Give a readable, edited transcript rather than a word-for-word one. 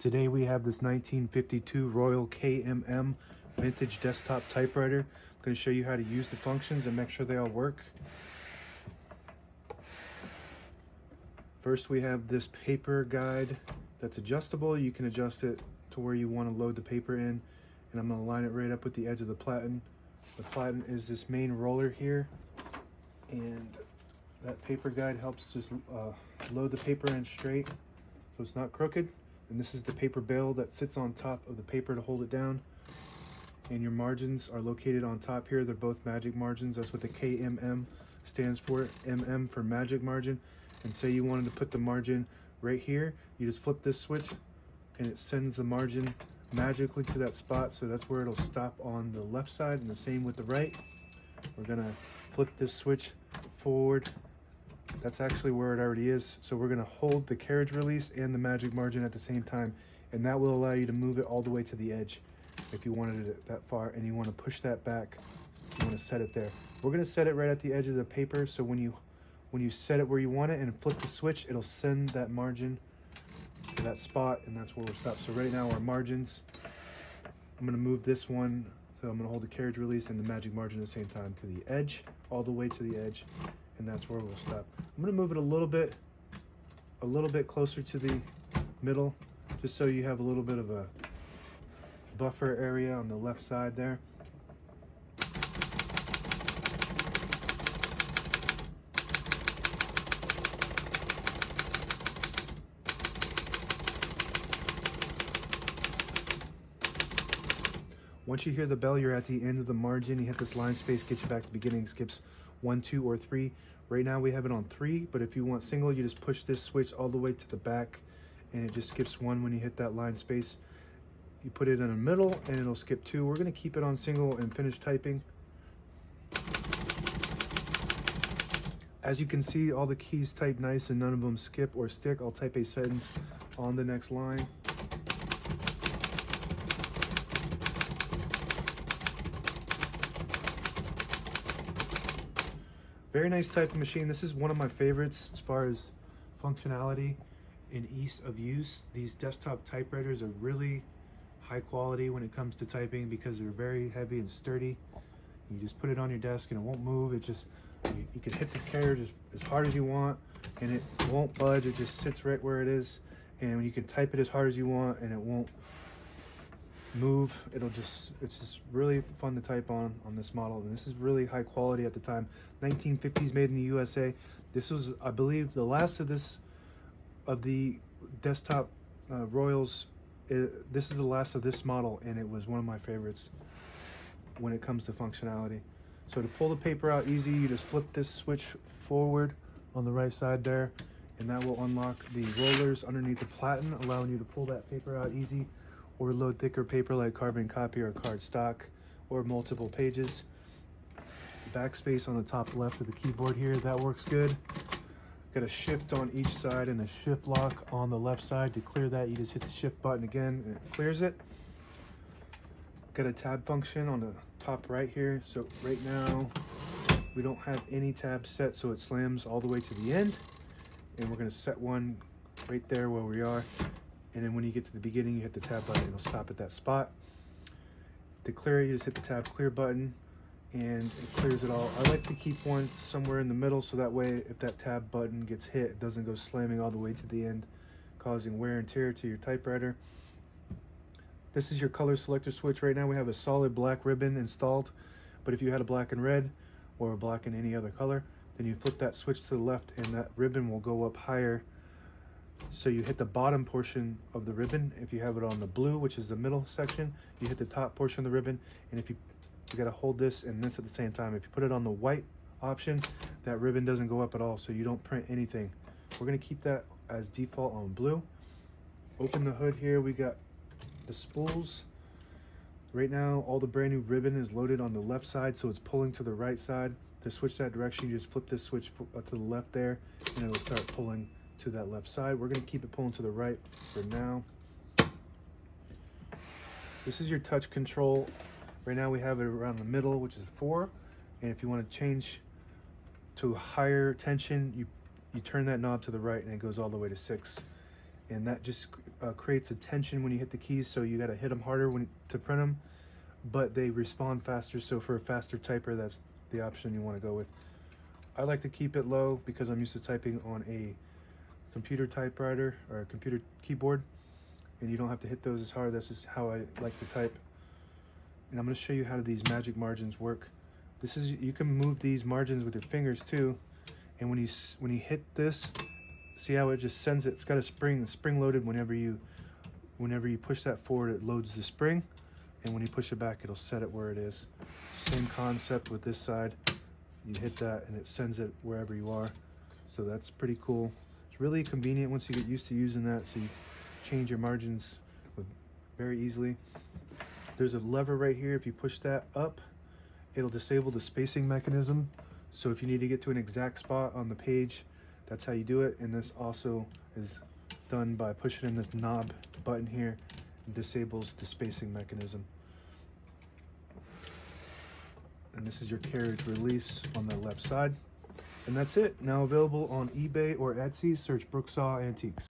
Today we have this 1952 Royal KMM vintage desktop typewriter. I'm going to show you how to use the functions and make sure they all work. First we have this paper guide that's adjustable. You can adjust it to where you want to load the paper in, and I'm going to line it right up with the edge of the platen. The platen is this main roller here, and that paper guide helps just load the paper in straight so it's not crooked. And this is the paper bail that sits on top of the paper to hold it down. And your margins are located on top here. They're both magic margins. That's what the KMM stands for, MM for magic margin. And say you wanted to put the margin right here, you just flip this switch and it sends the margin magically to that spot. So that's where it'll stop on the left side, and the same with the right. We're gonna flip this switch forward. That's actually where it already is. So we're gonna hold the carriage release and the magic margin at the same time, and that will allow you to move it all the way to the edge if you wanted it that far, and you want to push that back. You want to set it there. We're gonna set it right at the edge of the paper, so when you set it where you want it and flip the switch, it'll send that margin to that spot, and that's where we'll stop. So right now our margins, I'm gonna move this one, so I'm gonna hold the carriage release and the magic margin at the same time to the edge, all the way to the edge, and that's where we'll stop. I'm gonna move it a little bit closer to the middle, just so you have a little bit of a buffer area on the left side there. Once you hear the bell, you're at the end of the margin. You hit this line space, get you back to the beginning. Skips 1, 2, or 3. Right now we have it on 3, but if you want single, you just push this switch all the way to the back, and it just skips 1 when you hit that line space. You put it in the middle, and it'll skip 2. We're going to keep it on single and finish typing. As you can see, all the keys type nice and none of them skip or stick. I'll type a sentence on the next line. Very nice typing machine. This is one of my favorites as far as functionality and ease of use. These desktop typewriters are really high quality when it comes to typing because they're very heavy and sturdy. You just put it on your desk and it won't move. It just, you can hit the carriage as hard as you want and it won't budge. It just sits right where it is. And you can type it as hard as you want and it won't move. It's just really fun to type on this model, and this is really high quality at the time. 1950s, made in the USA. This was, I believe, the last of the desktop Royals. This is the last of this model, and it was one of my favorites when it comes to functionality. So to pull the paper out easy, you just flip this switch forward on the right side there, and that will unlock the rollers underneath the platen, allowing you to pull that paper out easy, or load thicker paper like carbon copy or cardstock, or multiple pages. Backspace on the top left of the keyboard here, that works good. Got a shift on each side and a shift lock on the left side. To clear that, you just hit the shift button again and it clears it. Got a tab function on the top right here. So right now we don't have any tabs set, so it slams all the way to the end, and we're going to set one right there where we are. And then when you get to the beginning, you hit the tab button, it'll stop at that spot. To clear it, you just hit the tab clear button and it clears it all. I like to keep one somewhere in the middle, so that way if that tab button gets hit, it doesn't go slamming all the way to the end, causing wear and tear to your typewriter. This is your color selector switch. Right now we have a solid black ribbon installed, but if you had a black and red or a black and any other color, then you flip that switch to the left and that ribbon will go up higher. So you hit the bottom portion of the ribbon. If you have it on the blue, which is the middle section, you hit the top portion of the ribbon. And if you got to hold this and this at the same time. If you put it on the white option, that ribbon doesn't go up at all, so you don't print anything. We're going to keep that as default on blue. Open the hood here. We got the spools. Right now, all the brand new ribbon is loaded on the left side, so it's pulling to the right side. To switch that direction, you just flip this switch to the left there, and it'll start pulling to that left side. We're going to keep it pulling to the right for now. This is your touch control. Right now we have it around the middle, which is 4, and if you want to change to higher tension, you turn that knob to the right and it goes all the way to 6. and that just creates a tension when you hit the keys, so you got to hit them harder to print them, but they respond faster. So for a faster typer, that's the option you want to go with. I like to keep it low because I'm used to typing on a computer typewriter or a computer keyboard, and you don't have to hit those as hard. That's just how I like to type. And I'm going to show you how these magic margins work. You can move these margins with your fingers too, and when you hit this, see how it just sends it? It's got a spring loaded. Whenever you push that forward, it loads the spring, and when you push it back, it'll set it where it is. Same concept with this side. You hit that and it sends it wherever you are. So that's pretty cool. It's really convenient once you get used to using that, so you change your margins very easily. There's a lever right here. If you push that up, it'll disable the spacing mechanism. So if you need to get to an exact spot on the page, that's how you do it. And this also is done by pushing in this knob button here. It disables the spacing mechanism. And this is your carriage release on the left side. And that's it. Now available on eBay or Etsy. Search Brooksaw Antiques.